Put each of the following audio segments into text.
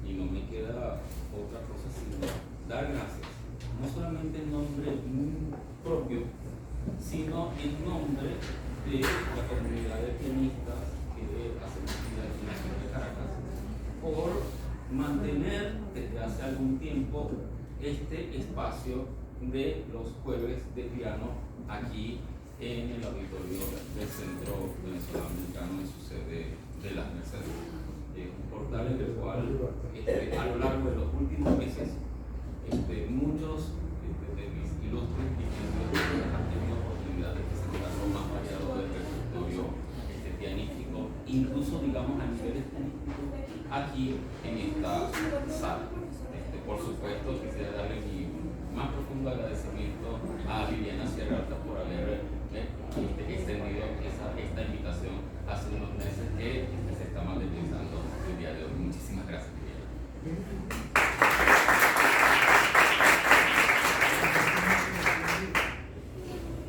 y no me queda otra cosa sino dar gracias, no solamente en nombre propio, sino en nombre de la comunidad de pianistas que hacemos vida aquí en la ciudad de Caracas, por mantener desde hace algún tiempo este espacio de los jueves de piano aquí en el auditorio del Centro Venezolano Americano en su sede de Las Mercedes. Un portal en el cual a lo largo de los últimos meses muchos de mis ilustres pianistas han tenido oportunidad de presentar lo más variado del repertorio pianístico, incluso digamos a niveles pianísticos, aquí en esta sala. Por supuesto, quisiera darle mi más profundo agradecimiento a Viviana Sierra Alta por haber extendido esta invitación hace unos meses que se está materializando el día de hoy. Muchísimas gracias, Viviana.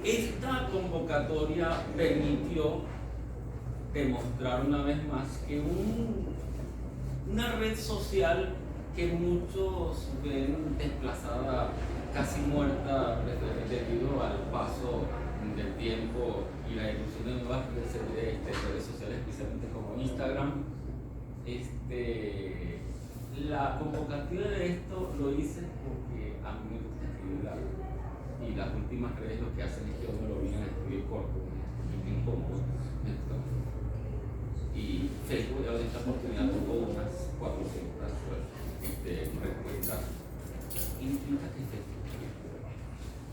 Esta convocatoria permitió demostrar una vez más que una red social que muchos ven desplazada, casi muerta, debido al paso del tiempo y la evolución de nuevas redes sociales, especialmente como Instagram. La convocatoria de esto lo hice porque a mí me gusta escribir algo, y las últimas redes lo que hacen es que uno lo viene a escribir corto, bien cómodo, me gusta mucho. Y Facebook de esta oportunidad tuvo unas 400 respuestas infinitas que Facebook.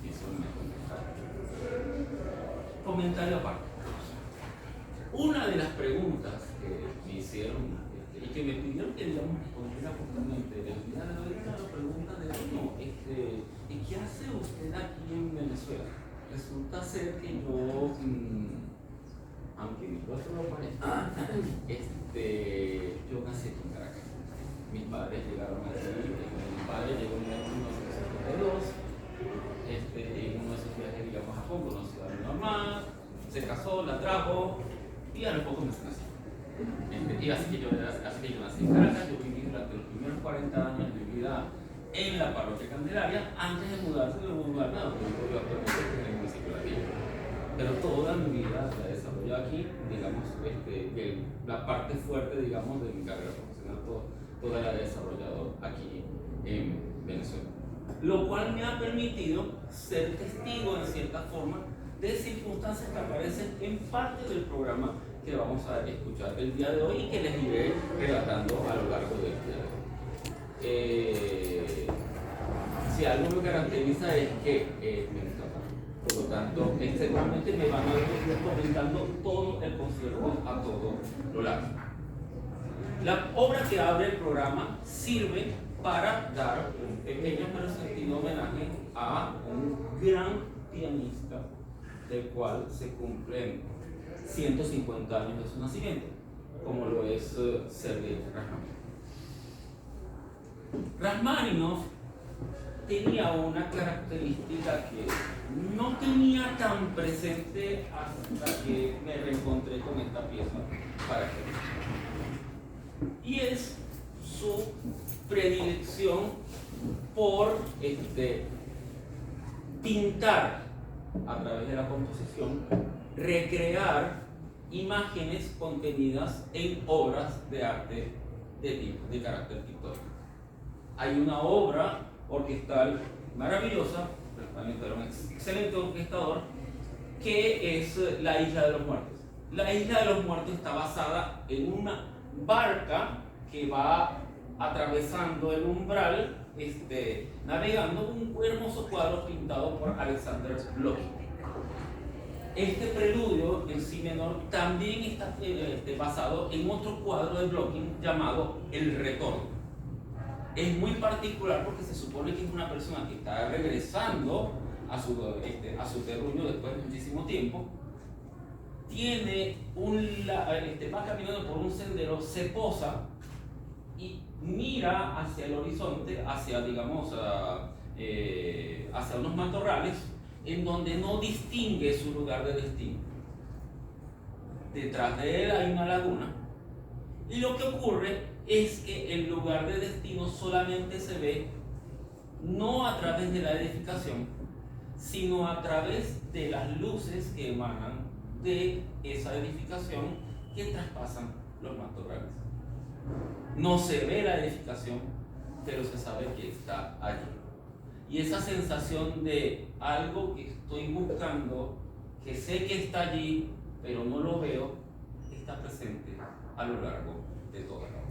Y eso me contestaron. Comentario aparte. Una de las preguntas que me hicieron y que me pidieron que respondiera justamente el día de hoy era la pregunta de ¿qué hace usted aquí en Venezuela? Resulta ser que yo, aunque mi rostro lo parezca, yo nací aquí en Caracas. Mis padres llegaron aquí, mi padre llegó en el año 1972, en uno de esos viajes, digamos, a Japón, conoció a mi mamá, se casó, la trajo, y a los pocos meses nací. Y así que yo nací en Caracas. Yo viví durante los primeros 40 años de mi vida en la parroquia Candelaria, antes de mudarme a donde vivo yo actualmente, en el municipio de La Villa. Pero toda mi vida la he desarrollado aquí, digamos, la parte fuerte, digamos, de mi carrera profesional, toda la he desarrollado aquí en Venezuela. Lo cual me ha permitido ser testigo, en cierta forma, de circunstancias que aparecen en parte del programa que vamos a escuchar el día de hoy y que les iré relatando a lo largo del día de hoy. Si algo me caracteriza es que me gusta hablar. Por lo tanto, seguramente me van a ir comentando todo el concierto a todo lo largo. La obra que abre el programa sirve para dar un pequeño pero sentido homenaje a un gran pianista del cual se cumplen 150 años de su nacimiento, como lo es Sergei Rachmaninoff. Rachmaninoff tenía una característica que no tenía tan presente hasta que me reencontré con esta pieza para que y es su predilección por pintar a través de la composición, recrear imágenes contenidas en obras de arte de carácter pictórico. Hay una obra orquestal maravillosa, Rachmaninoff era un excelente orquestador, que es La Isla de los Muertos. La Isla de los Muertos está basada en una barca que va atravesando el umbral, navegando un hermoso cuadro pintado por Alexander Blok. Este preludio en si menor también está basado en otro cuadro de Blok llamado El Retorno. Es muy particular porque se supone que es una persona que está regresando a su terruño después de muchísimo tiempo. Va caminando por un sendero, se posa y mira hacia el horizonte, hacia unos matorrales en donde no distingue su lugar de destino. Detrás de él hay una laguna y lo que ocurre es que el lugar de destino solamente se ve no a través de la edificación, sino a través de las luces que emanan de esa edificación que traspasan los matorrales. No se ve la edificación, pero se sabe que está allí. Y esa sensación de algo que estoy buscando, que sé que está allí, pero no lo veo, está presente a lo largo de toda la obra.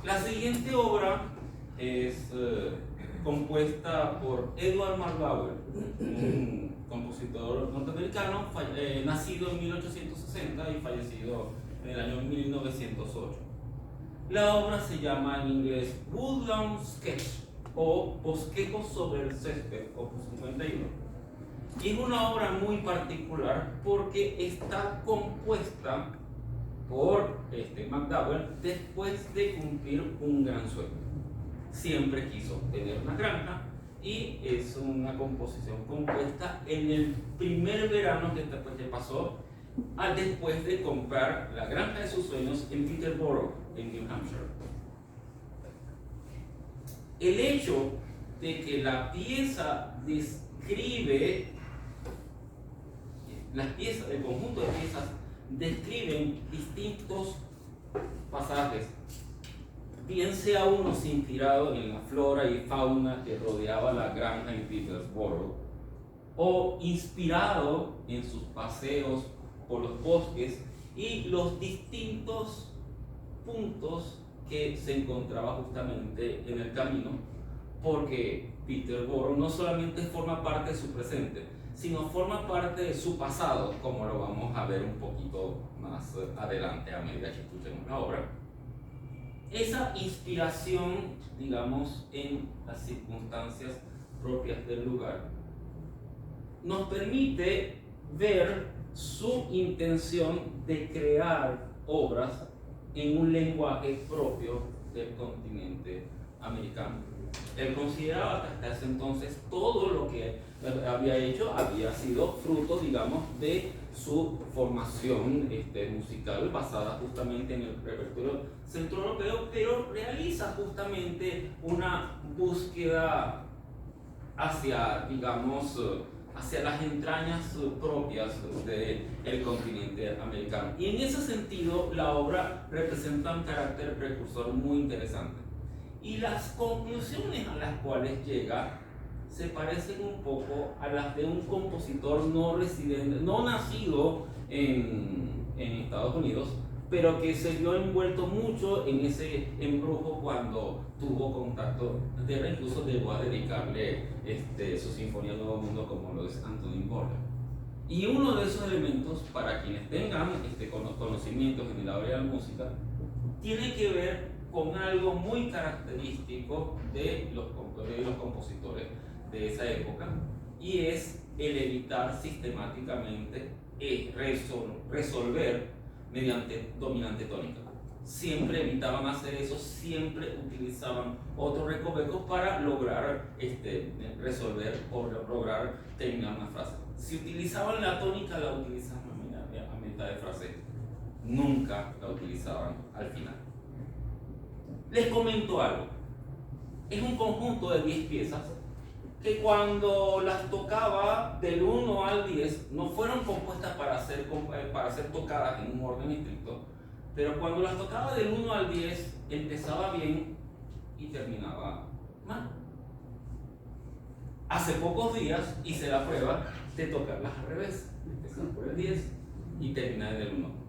La siguiente obra es compuesta por Edward McDowell, un compositor norteamericano nacido en 1860 y fallecido en el año 1908. La obra se llama en inglés Woodlawn Sketch o Bosquejos sobre el césped, opus 51. Y es una obra muy particular porque está compuesta por McDowell después de cumplir un gran sueño. Siempre quiso tener una granja y es una composición compuesta en el primer verano que pasó después de comprar la granja de sus sueños en Peterborough, en New Hampshire. El hecho de que la pieza describe, el conjunto de piezas describen distintos pasajes, bien sea unos inspirados en la flora y fauna que rodeaba la granja en Peterborough, o inspirado en sus paseos por los bosques y los distintos puntos que se encontraba justamente en el camino, porque Peterborough no solamente forma parte de su presente, sino forma parte de su pasado, como lo vamos a ver un poquito más adelante a medida que escuchemos la obra. Esa inspiración, digamos, en las circunstancias propias del lugar, nos permite ver su intención de crear obras en un lenguaje propio del continente americano. Él consideraba que hasta ese entonces todo lo que había hecho había sido fruto, digamos, de su formación musical basada justamente en el repertorio centroeuropeo, pero realiza justamente una búsqueda hacia, digamos, hacia las entrañas propias del continente americano. Y en ese sentido, la obra representa un carácter precursor muy interesante. Y las conclusiones a las cuales llega se parecen un poco a las de un compositor no residente, no nacido en Estados Unidos, pero que se vio envuelto mucho en ese embrujo cuando tuvo contacto. Incluso llegó a dedicarle su Sinfonía Nuevo Mundo, como lo es Antonin Dvorak. Y uno de esos elementos, para quienes tengan conocimientos en el área de la música, tiene que ver con algo muy característico de los compositores de esa época, y es el evitar sistemáticamente resolver mediante dominante tónica. Siempre evitaban hacer eso, siempre utilizaban otros recovecos para lograr resolver o lograr terminar una frase. Si utilizaban la tónica, la utilizaban a mitad de frase, nunca la utilizaban al final. Les comento algo. Es un conjunto de 10 piezas que cuando las tocaba del 1 al 10 no fueron compuestas para ser tocadas en un orden estricto, pero cuando las tocaba del 1 al 10 empezaba bien y terminaba mal. Hace pocos días hice la prueba de tocarlas al revés, empezar por el 10 y terminar en el 1.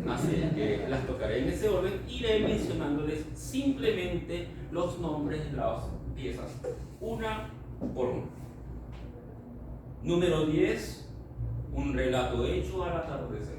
Así que las tocaré en ese orden, iré mencionándoles simplemente los nombres de las piezas, una por una. Número 10, un relato hecho al atardecer.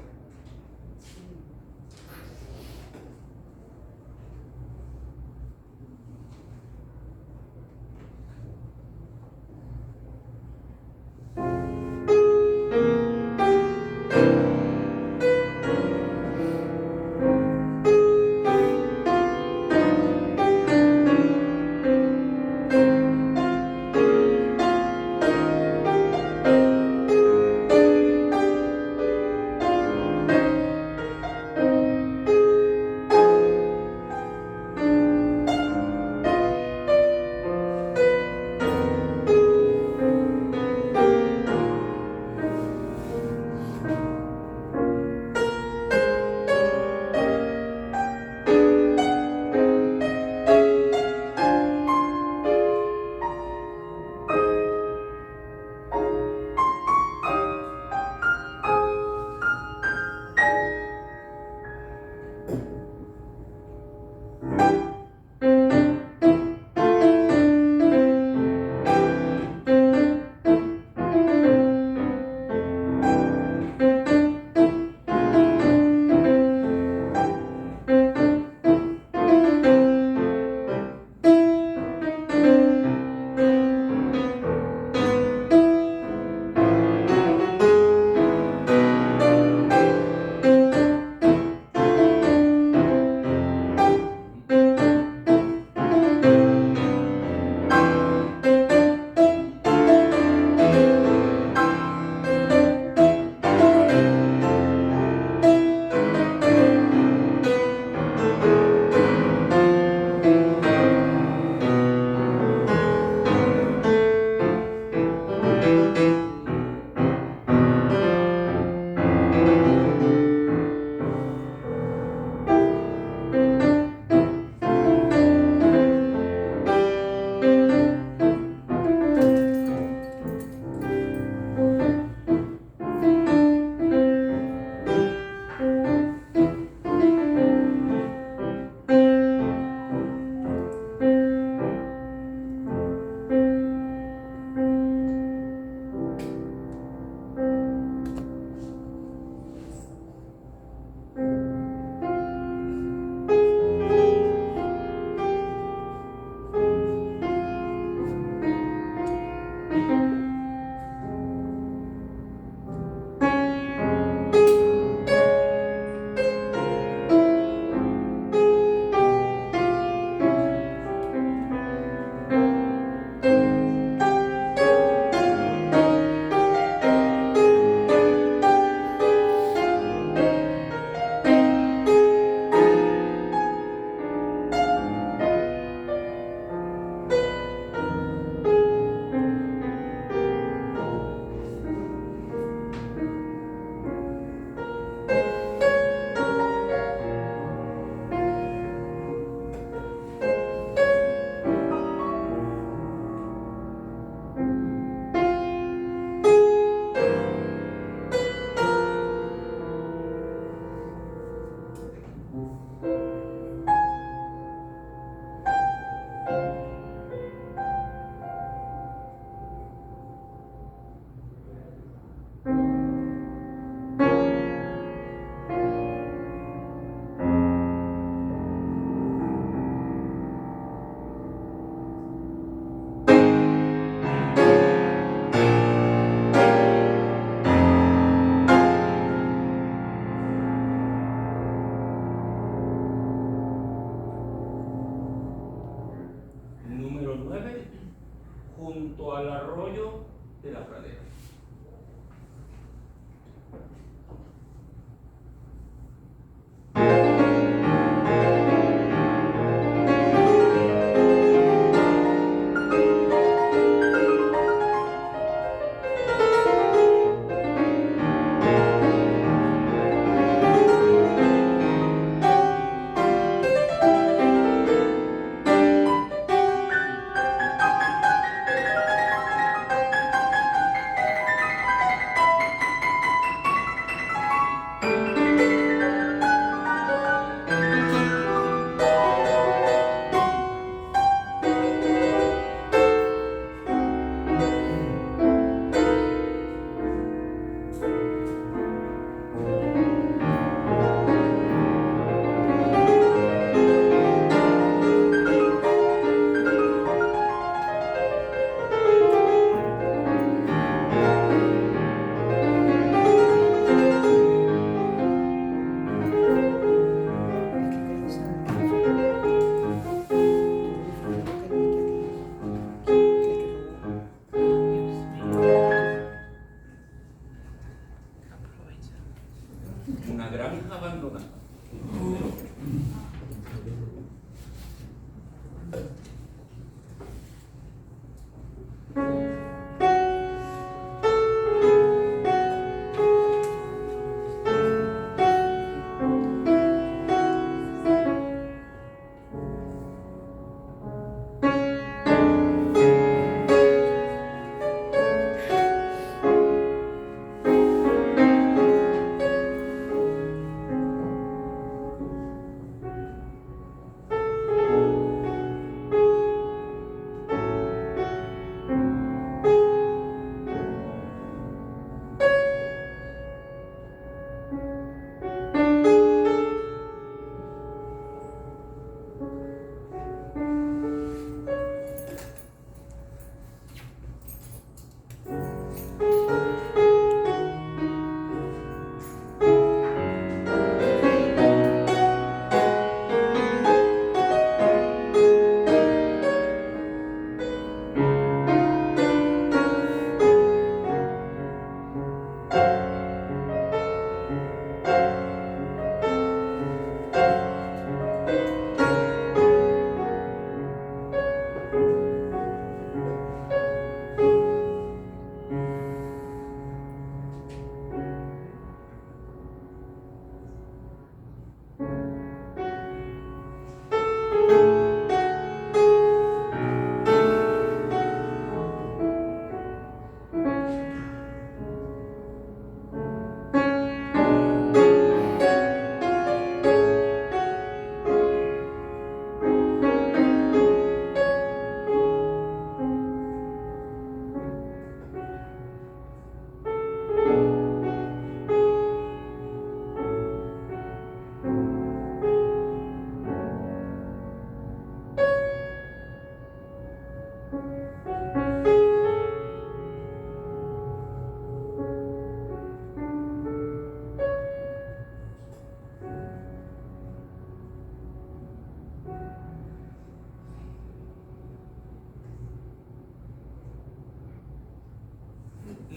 granja abandonada.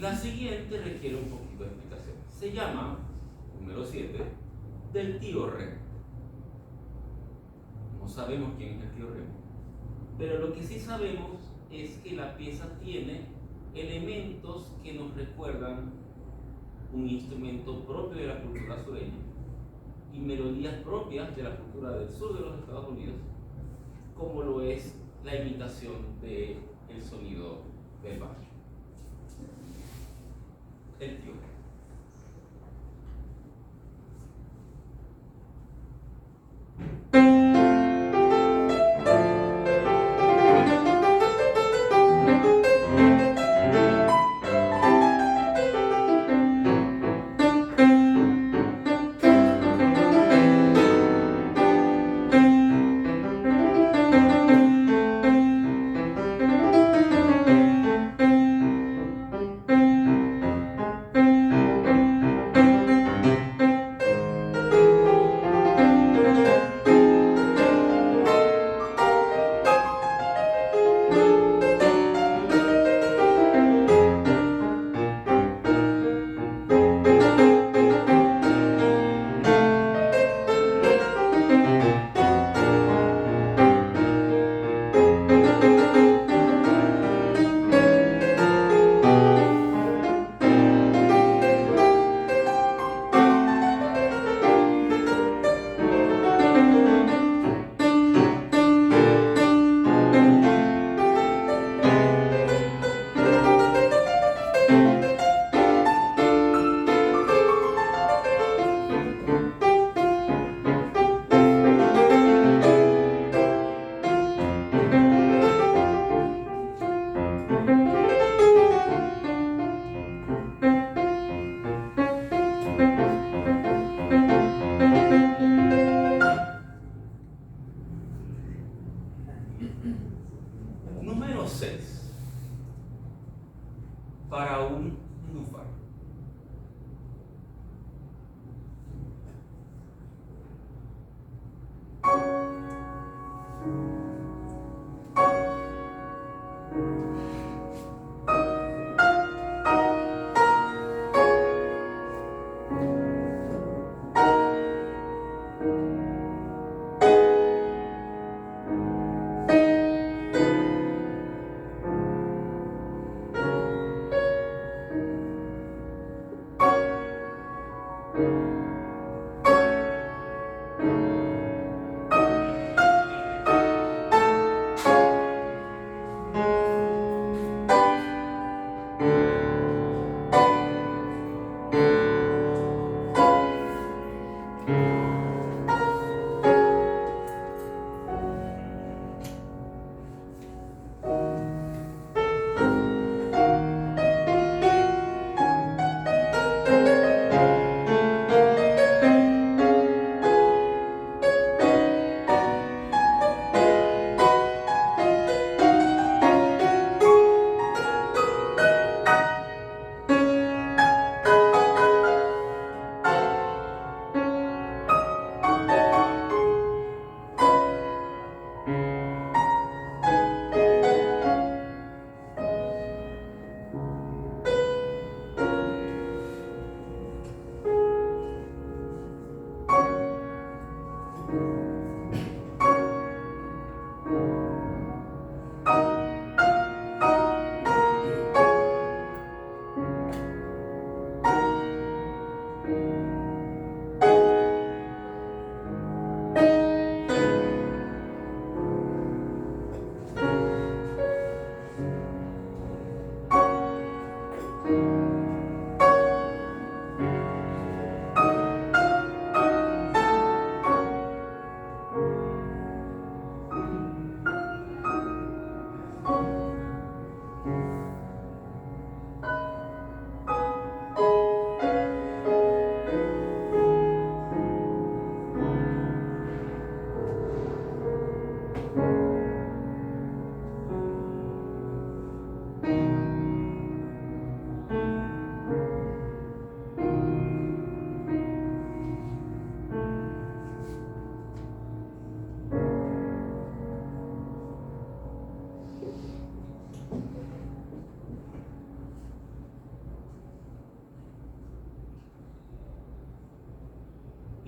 La siguiente requiere un poquito de explicación. Se llama, número 7, del tío Remo. No sabemos quién es el tío Remo, pero lo que sí sabemos es que la pieza tiene elementos que nos recuerdan un instrumento propio de la cultura sureña y melodías propias de la cultura del sur de los Estados Unidos, como lo es la imitación del sonido del banjo. El tío Remo.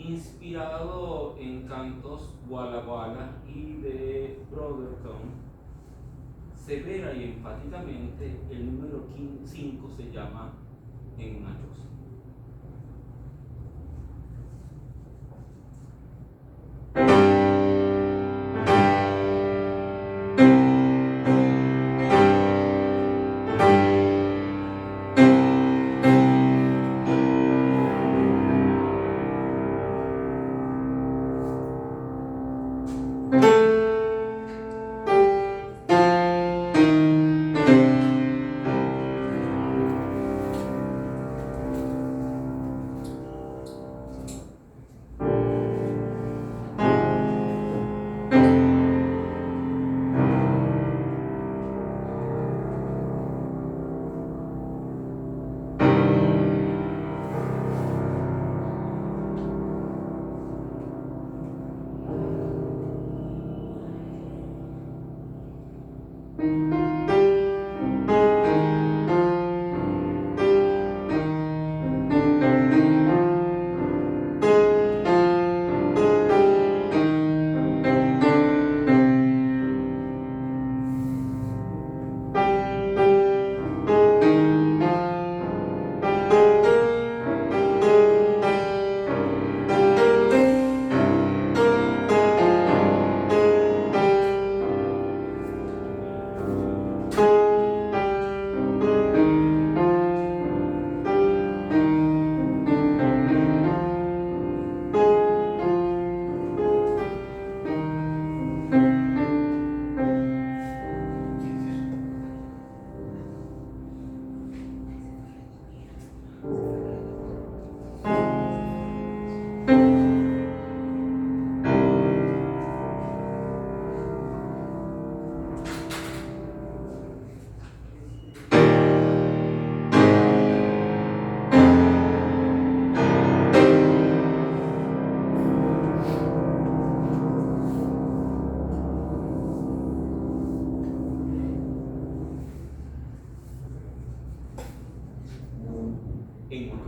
Inspirado en cantos Walla Walla y de Brotherton, severa y enfáticamente, el número 5 se llama En una choza. En mono.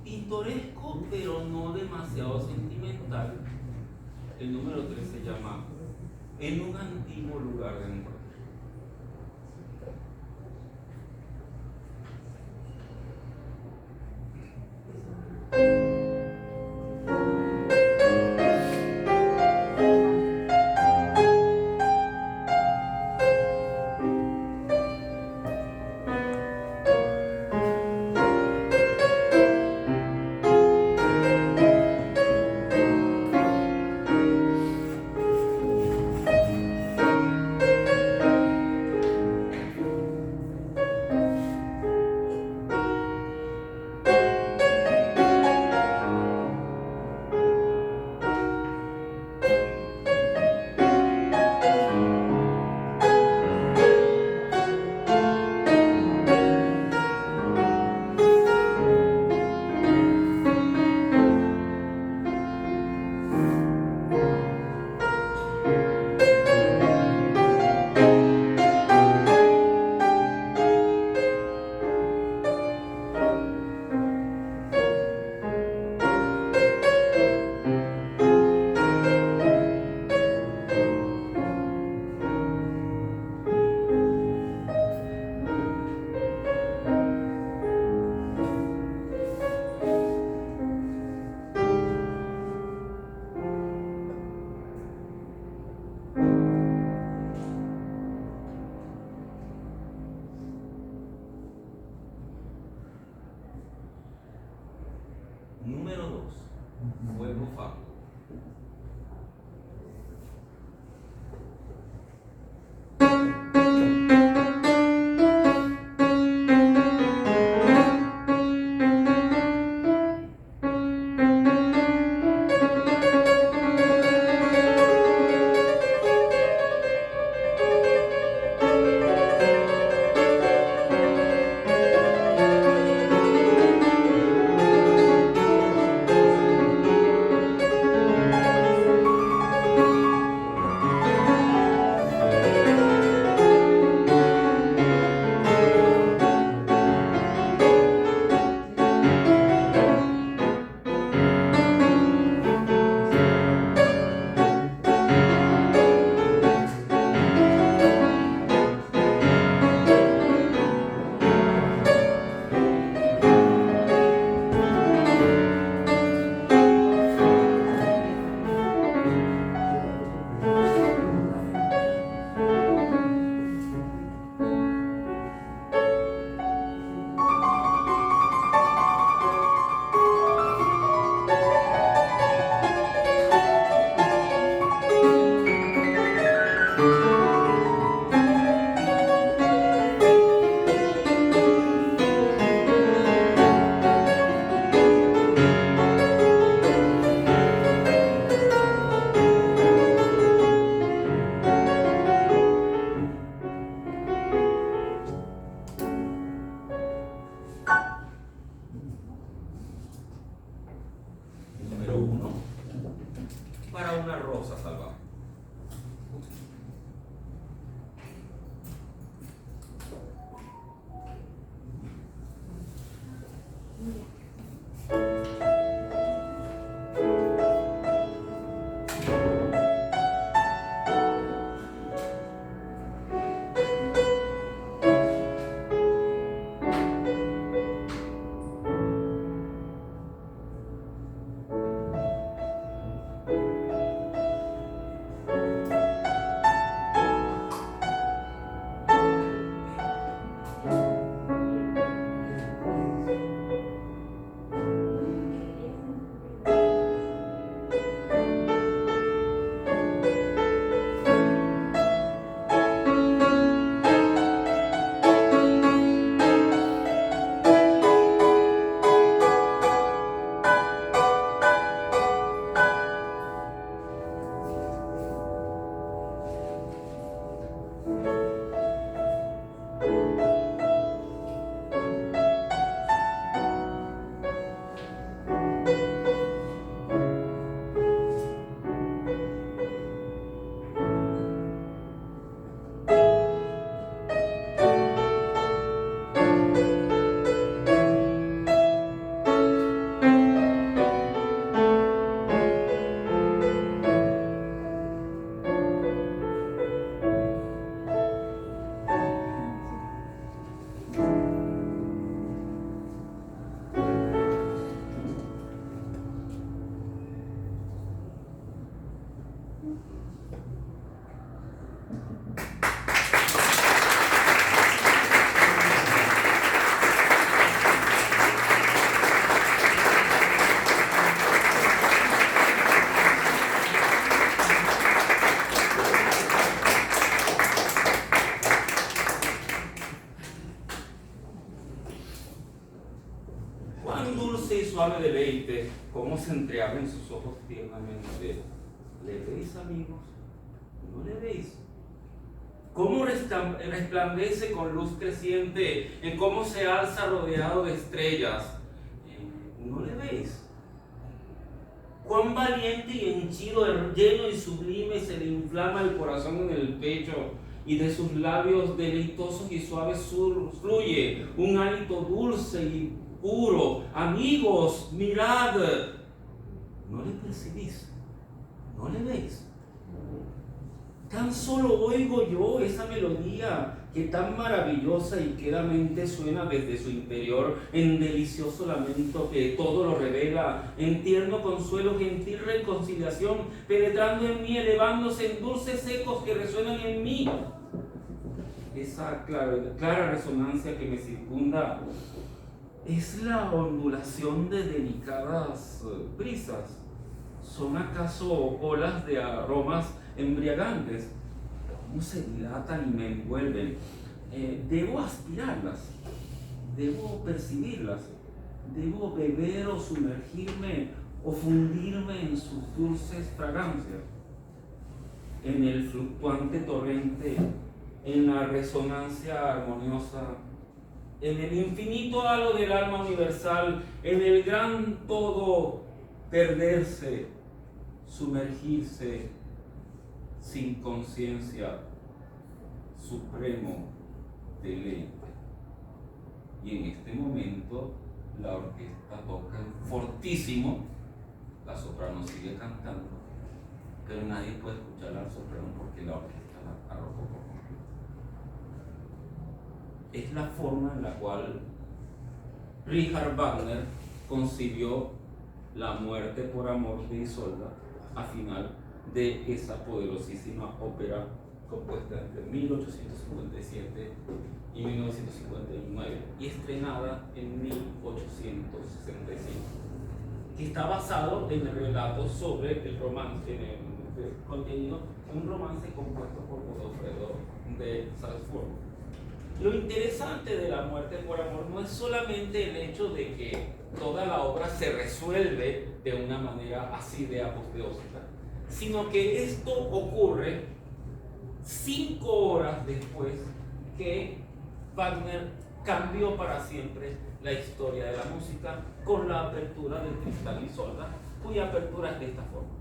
pintoresco, pero no demasiado sentimental. El número 3 se llama En un antiguo lugar de encuentro. Número 2, fuego facundo. Número 1, para una rosa salvaje. suave deleite, cómo se entreabren sus ojos tiernamente. ¿Le veis, amigos? ¿No le veis? Cómo resplandece con luz creciente, en cómo se alza rodeado de estrellas. ¿No le veis? Cuán valiente y henchido, lleno y sublime se le inflama el corazón en el pecho, y de sus labios deleitosos y suaves fluye un hálito dulce y puro. Amigos, mirad. ¿No le percibís? ¿No le veis? Tan solo oigo yo esa melodía que tan maravillosa y quedamente suena desde su interior en delicioso lamento que todo lo revela, en tierno consuelo, gentil reconciliación, penetrando en mí, elevándose en dulces ecos que resuenan en mí. Esa clara resonancia que me circunda es la ondulación de delicadas brisas. ¿Son acaso olas de aromas embriagantes? ¿Cómo se dilatan y me envuelven? Debo aspirarlas, debo percibirlas, debo beber o sumergirme o fundirme en sus dulces fragancias, en el fluctuante torrente, en la resonancia armoniosa, en el infinito halo del alma universal, en el gran todo, perderse, sumergirse sin conciencia, supremo deleite. Y en este momento la orquesta toca fortísimo, la soprano sigue cantando, pero nadie puede escuchar al soprano porque la orquesta la arrojó por completo. Es la forma en la cual Richard Wagner concibió la muerte por amor de Isolda a final de esa poderosísima ópera compuesta entre 1857 y 1959 y estrenada en 1865, que está basado en el relato sobre el romance, en el contenido, un romance compuesto por Godofredo de Salzburgo. Lo interesante de la muerte por amor no es solamente el hecho de que toda la obra se resuelve de una manera así de apoteósica, sino que esto ocurre 5 horas después que Wagner cambió para siempre la historia de la música con la apertura de Tristán y Isolda, cuya apertura es de esta forma.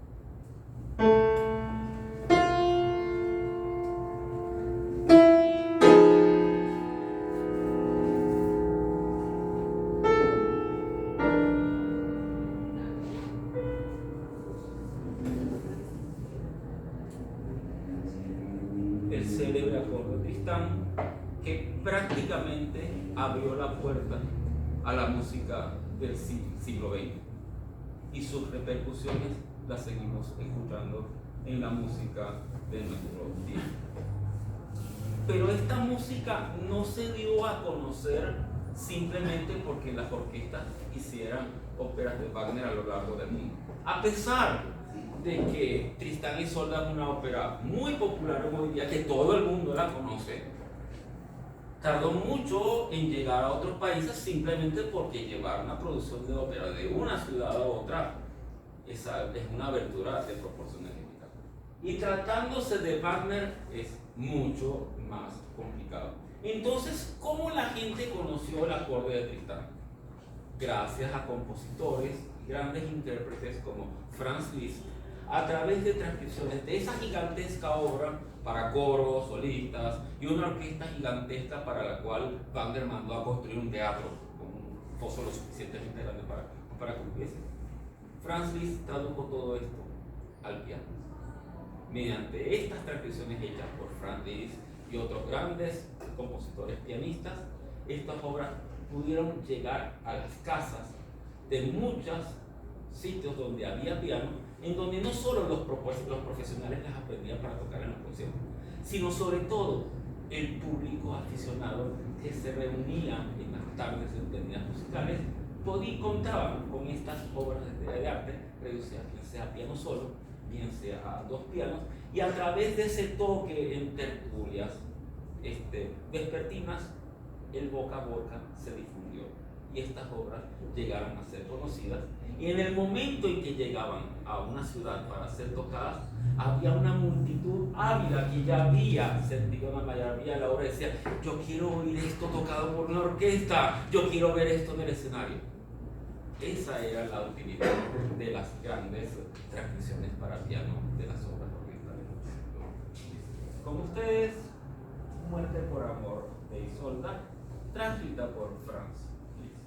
El célebre acorde de Tristán, que prácticamente abrió la puerta a la música del siglo XX, y sus repercusiones las seguimos escuchando en la música de nuestro tiempo. Pero esta música no se dio a conocer simplemente porque las orquestas hicieran óperas de Wagner a lo largo del mundo. A pesar de que Tristán y Isolda es una ópera muy popular hoy día, que todo el mundo la conoce, tardó mucho en llegar a otros países simplemente porque llevar una producción de ópera de una ciudad a otra es una abertura de proporciones limitadas. Y tratándose de Wagner es mucho más complicado. Entonces, ¿cómo la gente conoció el acorde de Tristán? Gracias a compositores y grandes intérpretes como Franz Liszt, a través de transcripciones de esa gigantesca obra para coros, solistas y una orquesta gigantesca para la cual Wagner mandó a construir un teatro con un foso lo suficientemente grande para cumplirse. Franz Liszt tradujo todo esto al piano. Mediante estas transcripciones hechas por Franz Liszt y otros grandes compositores pianistas, estas obras pudieron llegar a las casas de muchos sitios donde había piano, en donde no solo los profesionales las aprendían para tocar en los conciertos, sino sobre todo el público aficionado que se reunía en las tardes entendidas musicales, contaban con estas obras de arte reducidas, bien sea piano solo, bien sea a 2 pianos, y a través de ese toque en tertulias vespertinas, el boca a boca se difundió. y estas obras llegaron a ser conocidas. Y en el momento en que llegaban a una ciudad para ser tocadas, había una multitud ávida que ya había sentido una maravilla a la obra y decía: yo quiero oír esto tocado por una orquesta, yo quiero ver esto en el escenario. Esa era la utilidad de las grandes transcripciones para piano de las obras orientales. Con ustedes, Muerte por amor de Isolda, transcrita por Franz Liszt.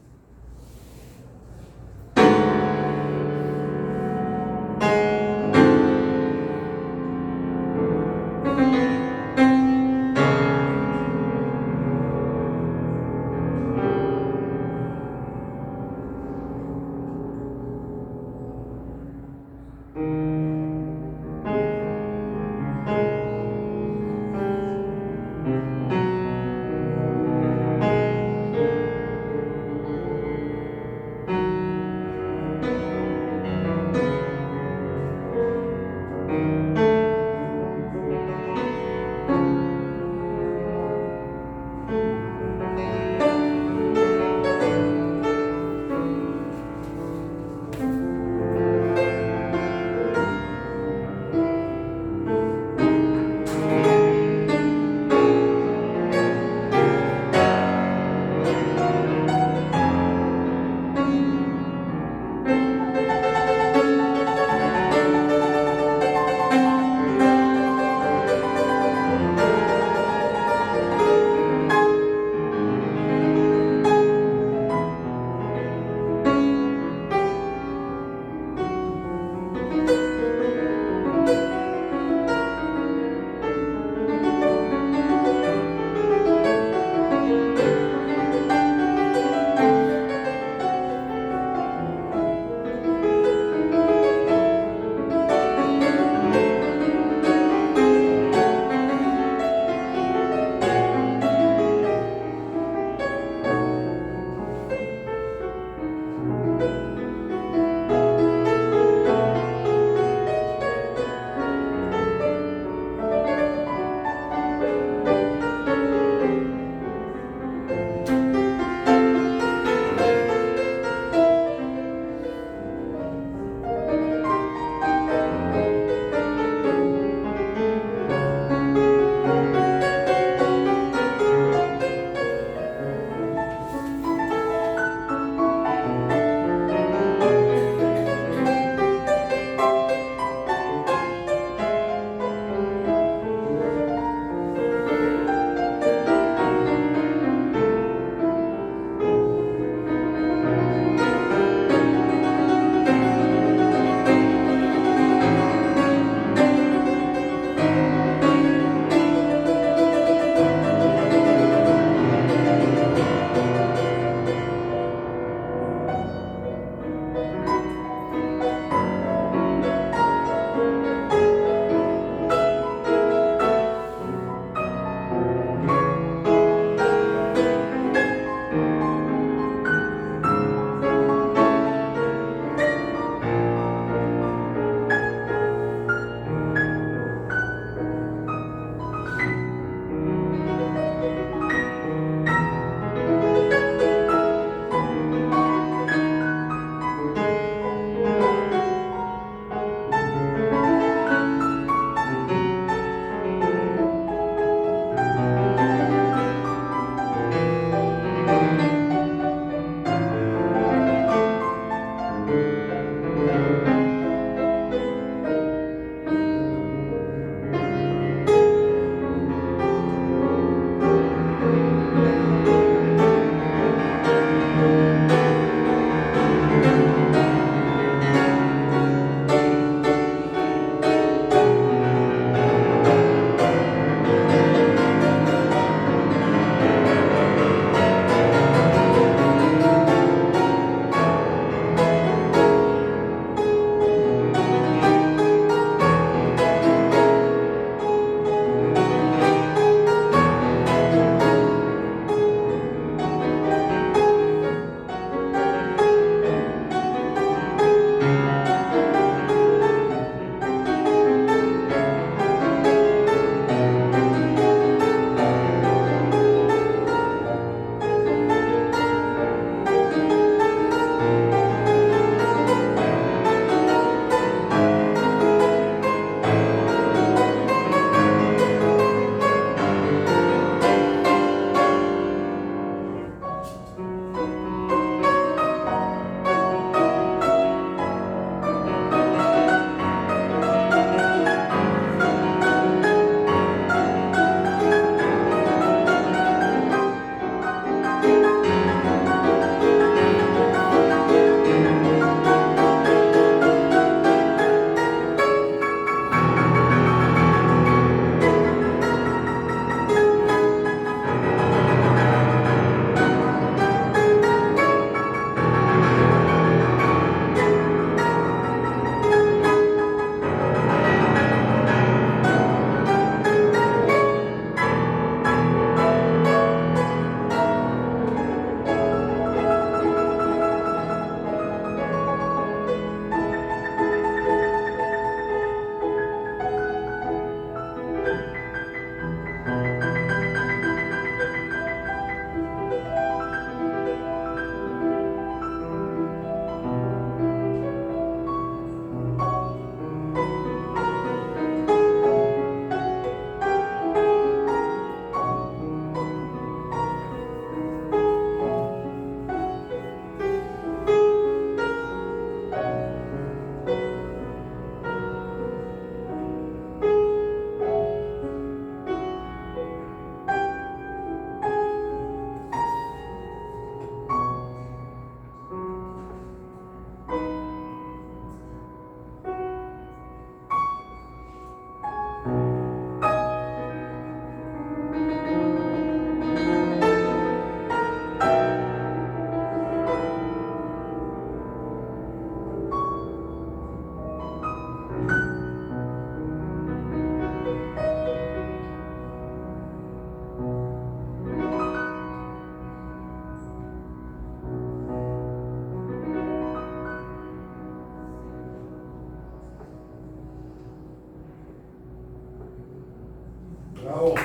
Bravo.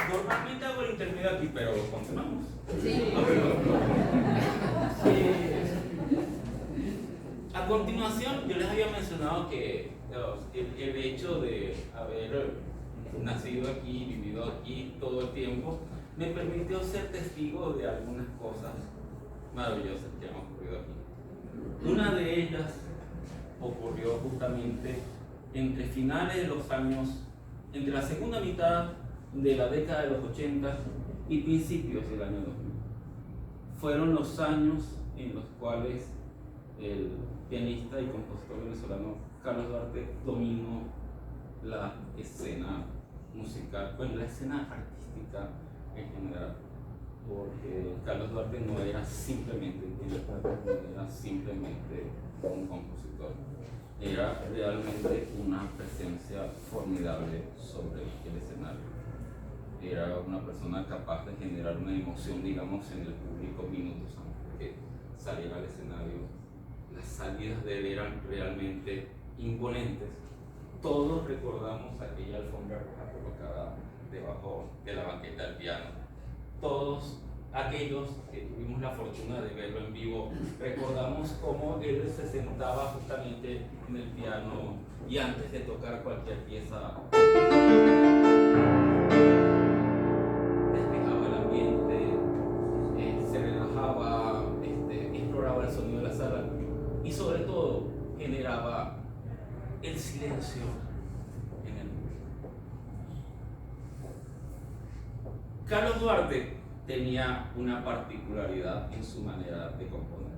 Normalmente hago el intermedio aquí, pero continuamos. Sí. A continuación, yo les había mencionado que el hecho de haber nacido aquí, vivido aquí todo el tiempo, me permitió ser testigo de algunas cosas maravillosas que han ocurrido aquí. Una de ellas ocurrió justamente entre finales de los años, entre la segunda mitad de la década de los 80 y principios del año 2000. Fueron los años en los cuales el pianista y compositor venezolano Carlos Duarte dominó la escena musical, bueno, la escena artística en general, porque Carlos Duarte no era simplemente un pianista, no era simplemente un compositor, era realmente una presencia formidable sobre el escenario. Era una persona capaz de generar una emoción, digamos, en el público minutos antes de que saliera al escenario. Las salidas de él eran realmente imponentes. Todos recordamos aquella alfombra roja colocada debajo de la banqueta del piano. Todos aquellos que tuvimos la fortuna de verlo en vivo, recordamos cómo él se sentaba justamente en el piano y antes de tocar cualquier pieza despejaba el ambiente, se relajaba, exploraba el sonido de la sala y sobre todo generaba el silencio en el público. Carlos Duarte tenía una particularidad en su manera de componer.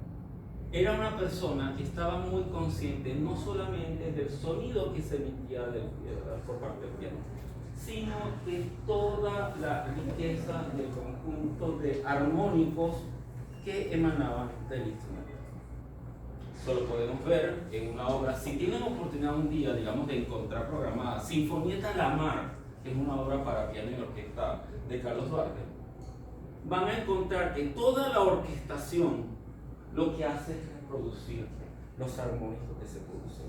Era una persona que estaba muy consciente no solamente del sonido que se emitía por parte del piano, sino de toda la riqueza del conjunto de armónicos que emanaban del instrumento. Eso lo podemos ver en una obra. Si tienen oportunidad un día, digamos, de encontrar programada Sinfonietta La Mar, que es una obra para piano y orquesta de Carlos Duarte, van a encontrar que toda la orquestación lo que hace es reproducir los armónicos que se producen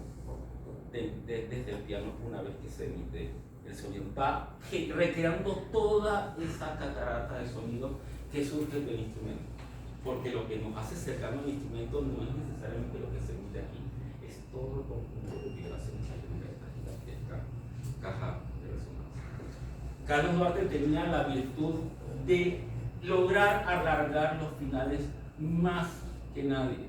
desde el piano una vez que se emite el sonido. Va recreando toda esa catarata de sonido que surge del instrumento. Porque lo que nos hace cercano al instrumento no es necesariamente lo que se emite aquí, es todo el conjunto de vibraciones que hay en esta gigantesca caja de resonancia. Carlos Duarte tenía la virtud de lograr alargar los finales más que nadie.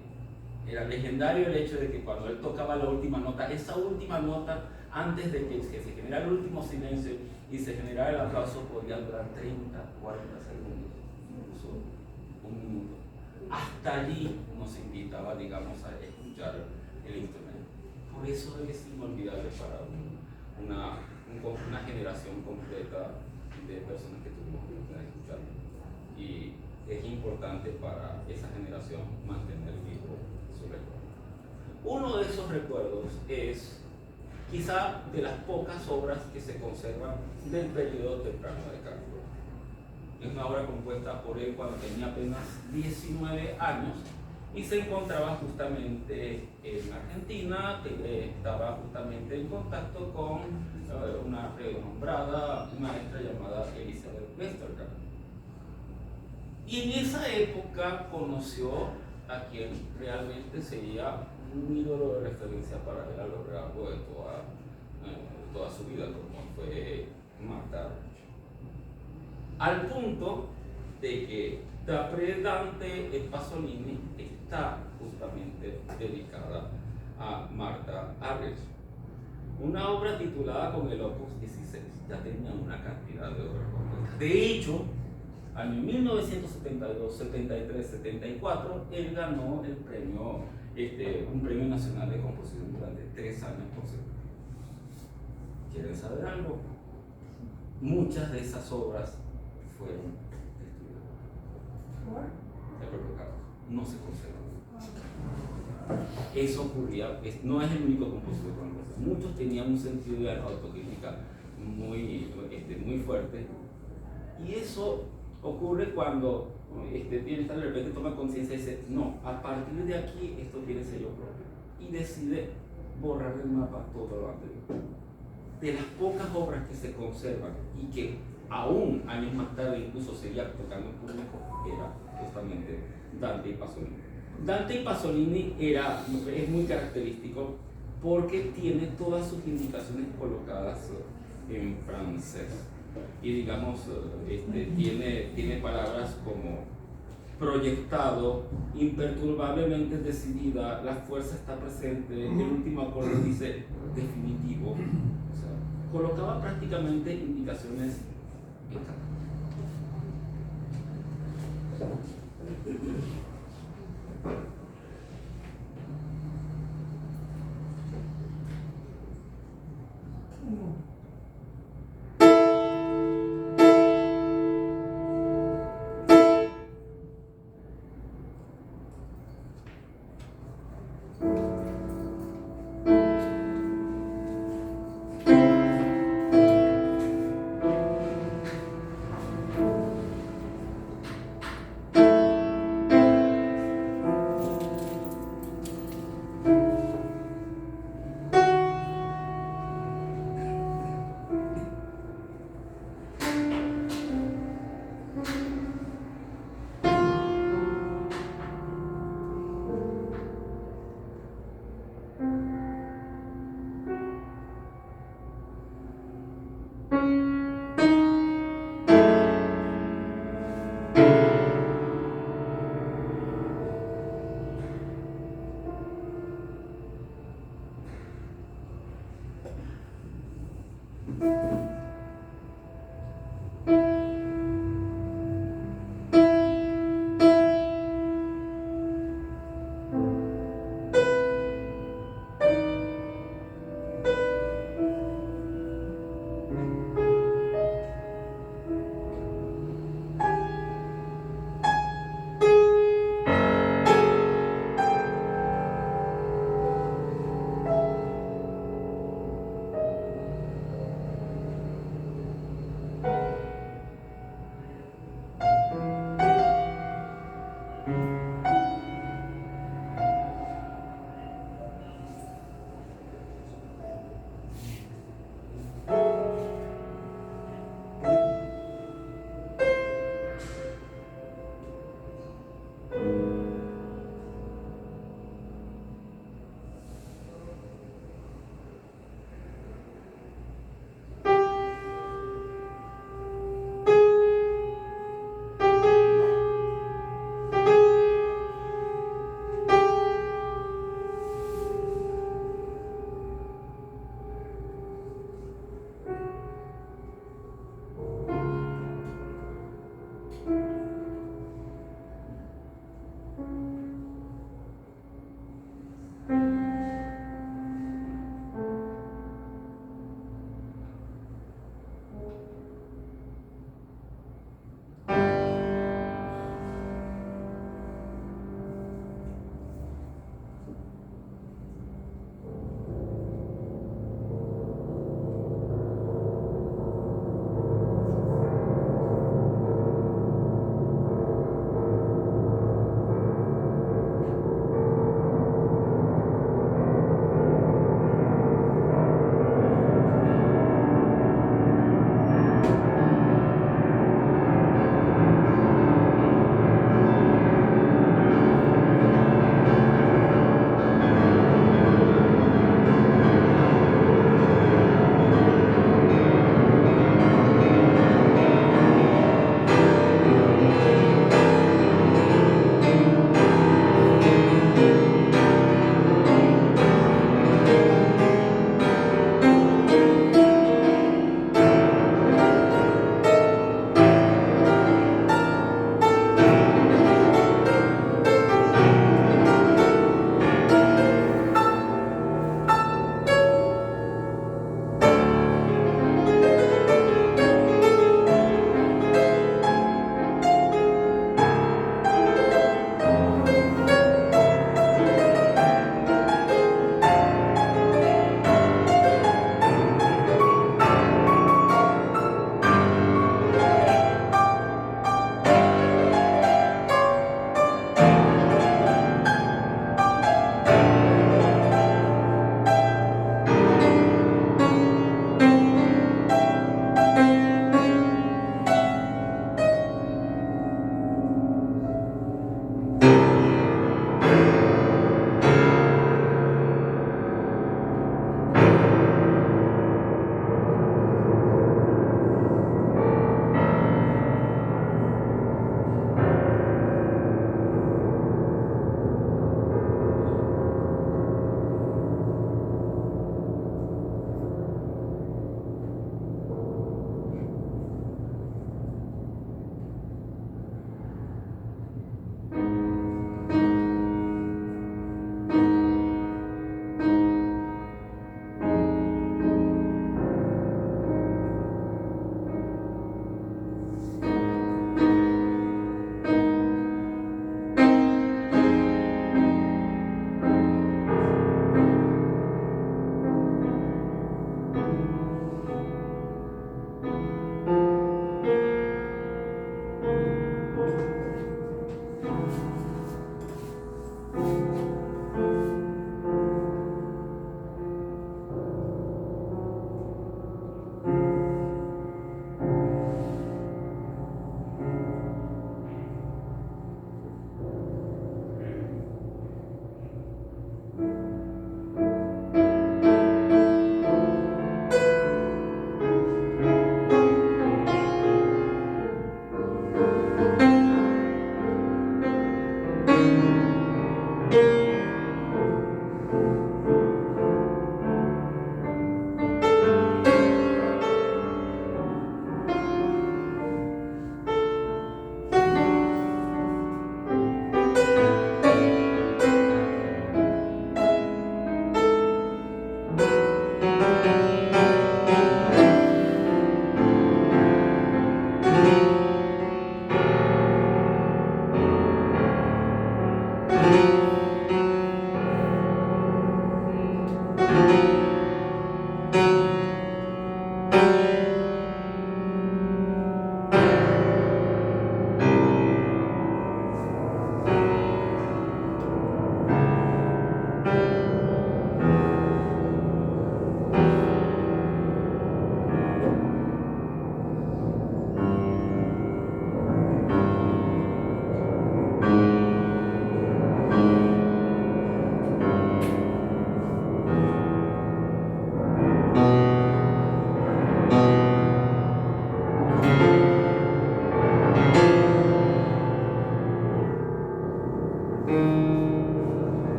Era legendario el hecho de que cuando él tocaba la última nota, esa última nota, antes de que se generara el último silencio y se generara el aplauso, podía durar 30, 40 segundos, incluso un minuto. Hasta allí nos invitaba, digamos, a escuchar el instrumento. Por eso es inolvidable para una generación completa de personas que tuvimos la oportunidad de escucharlo. Y es importante para esa generación mantener vivo su recuerdo. Uno de esos recuerdos es quizá de las pocas obras que se conservan del periodo temprano de Carlos. Es una obra compuesta por él cuando tenía apenas 19 años y se encontraba justamente en Argentina, estaba justamente en contacto con una renombrada maestra llamada Elizabeth Westergaard. Y en esa época conoció a quien realmente sería un ídolo de referencia para él a lo largo de toda su vida, como fue Marta. Al punto de que Dapre Dante e Pasolini está justamente dedicada a Marta Argerich. Una obra titulada con el Opus 16, ya tenía una cantidad de obras completas. De hecho, año 1972, 73, 74, él ganó el premio, un premio nacional de composición durante 3 años consecutivos. ¿Quieren saber algo? Muchas de esas obras fueron destruidas. el propio Carlos, no se conserva. Eso ocurría, no es el único compositor con cosas. Muchos tenían un sentido de autocrítica muy fuerte, y eso ocurre cuando de repente toma conciencia y dice, no, a partir de aquí esto tiene sello propio, y decide borrar del mapa todo lo anterior. De las pocas obras que se conservan y que aún años más tarde incluso seguía tocando en público, era justamente Dante y Pasolini. Dante y Pasolini es muy característico porque tiene todas sus indicaciones colocadas en francés, y digamos tiene palabras como proyectado, imperturbablemente decidida, la fuerza está presente, el último acorde dice definitivo. O sea, colocaba prácticamente indicaciones en cada.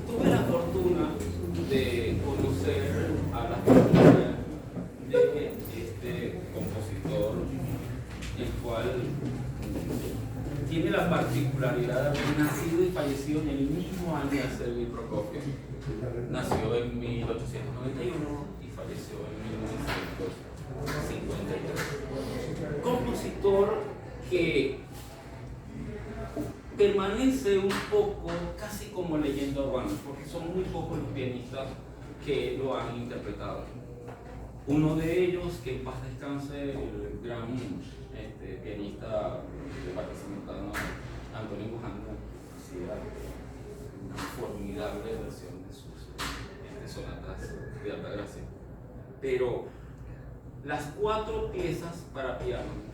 Tuve la fortuna de conocer a la familia de este compositor, el cual tiene la particularidad de haber nacido y fallecido en el mismo año de Sergei Prokofiev. Nació en 1891 y falleció en 1953. Compositor que permanece un poco casi como leyenda urbana, porque son muy pocos los pianistas que lo han interpretado. Uno de ellos, que en paz descanse, el gran pianista barcelonano Antonio Bujanda, hacía una formidable versión de sus sonatas de alta gracia. Pero las 4 piezas para piano,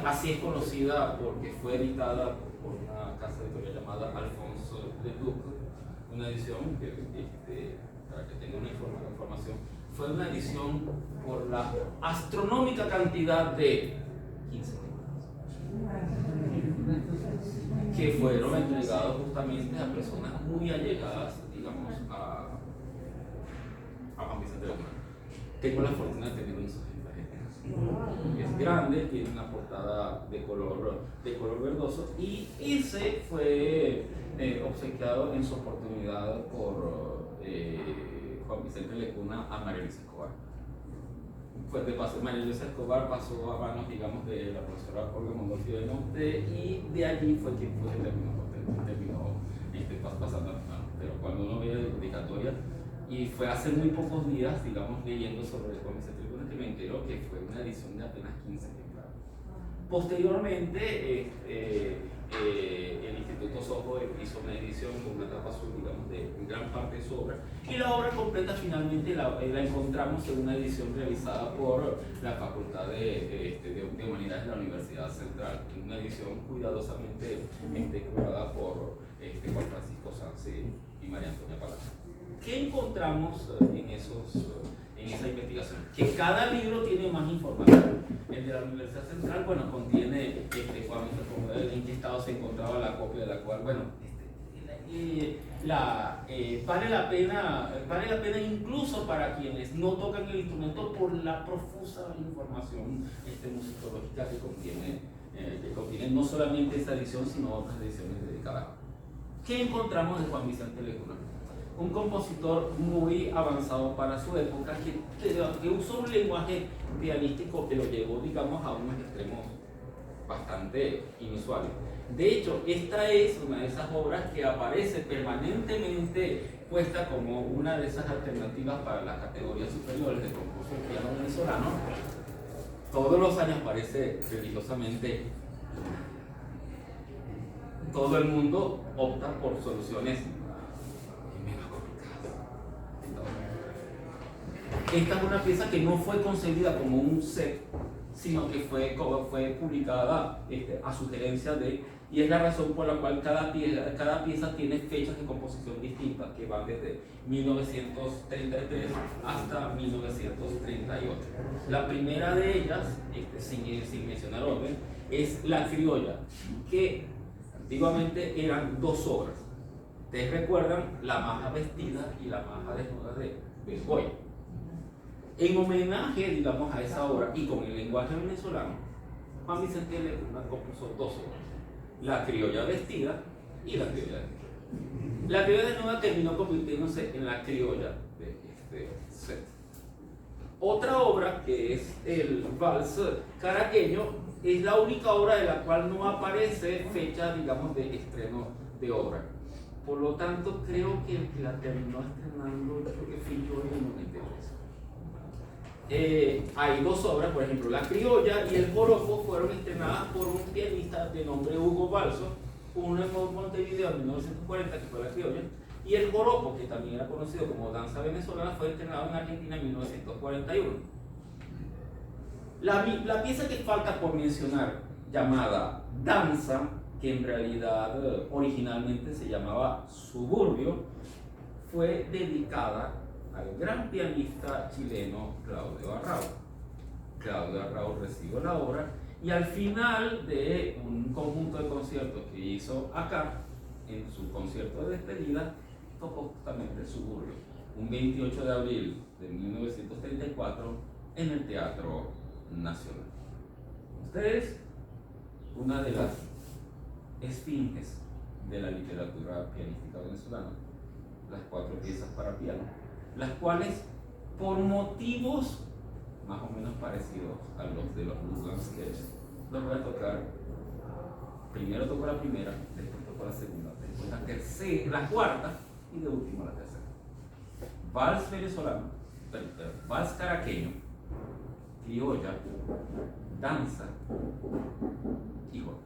así es conocida porque fue editada por una casa editorial llamada Alfonso Leduc, una edición que, para que tengan una información, fue una edición por la astronómica cantidad de 15 libros, que fueron entregados justamente a personas muy allegadas, digamos, a Juan Vicente Lecuona. Tengo la fortuna de tener unos es grande, tiene una portada de color verdoso, y ese fue obsequiado en su oportunidad por Juan Vicente Lecuona a María Luisa Escobar. María Luisa Escobar pasó a manos, digamos, de la profesora Olga Mondolfi del Monte, y de allí fue quien terminó pasando a las manos. Pero cuando uno ve la dedicatoria, Y fue hace muy pocos días, digamos, leyendo sobre el Juan Vicente Lecuona, que me enteró que fue una edición de apenas 15 ejemplares. Posteriormente, el Instituto Soho hizo una edición con una tapa azul, digamos, de gran parte de su obra, y la obra completa finalmente la encontramos en una edición realizada por la Facultad de Humanidades de la Universidad Central, una edición cuidadosamente curada por Juan Francisco Sanz y María Antonia Palacio. ¿Qué encontramos en esa investigación? Que cada libro tiene más información. El de la Universidad Central, bueno, contiene en qué estado se encontraba la copia de la cual, bueno, vale la pena incluso para quienes no tocan el instrumento por la profusa información musicológica que contiene no solamente esta edición, sino otras ediciones dedicadas. ¿Qué encontramos de Juan Vicente Lecuona? Un compositor muy avanzado para su época que usó un lenguaje pianístico que lo llevó, digamos, a unos extremos bastante inusuales. De hecho, esta es una de esas obras que aparece permanentemente puesta como una de esas alternativas para las categorías superiores del concurso de piano venezolano. Todos los años aparece religiosamente. Todo el mundo opta por soluciones Esta es una pieza que no fue concebida como un set, sino que fue publicada a sugerencia de, y es la razón por la cual cada pieza tiene fechas de composición distintas, que van desde 1933 hasta 1938. La primera de ellas, sin mencionar orden, es La Criolla, que antiguamente eran dos obras. Ustedes recuerdan La Maja Vestida y La Maja Desnuda de Goya. En homenaje, digamos, a esa obra y con el lenguaje venezolano, Juan Vicente Lecuona compuso dos obras: La Criolla Vestida y La Criolla Desnuda. La Criolla Desnuda terminó convirtiéndose en La Criolla de este set. Otra obra, que es el Vals Caraqueño, es la única obra de la cual no aparece fecha, digamos, de estreno de obra. Por lo tanto, creo que el que la terminó estrenando, creo que fui yo en el 93. Hay dos obras, por ejemplo, La Criolla y El Joropo fueron estrenadas por un pianista de nombre Hugo Balso, uno en Montevideo en 1940, que fue La Criolla, y El Joropo, que también era conocido como Danza Venezolana, fue estrenado en Argentina en 1941. La pieza que falta por mencionar, llamada Danza, que en realidad originalmente se llamaba Suburbio, fue dedicada al gran pianista chileno Claudio Arrau. Claudio Arrau recibió la obra y al final de un conjunto de conciertos que hizo acá, en su concierto de despedida, tocó justamente Suburbio, un 28 de abril de 1934 en el Teatro Nacional. Ustedes, una de las esfinges de la literatura pianística venezolana, las cuatro piezas para piano, las cuales, por motivos más o menos parecidos a los de los Luganskis, los voy a tocar. Primero tocó la primera, después tocó la segunda, después la tercera, la cuarta y de último la tercera. Vals venezolano, vals caraqueño, criolla, danza y joropo.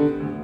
Chao.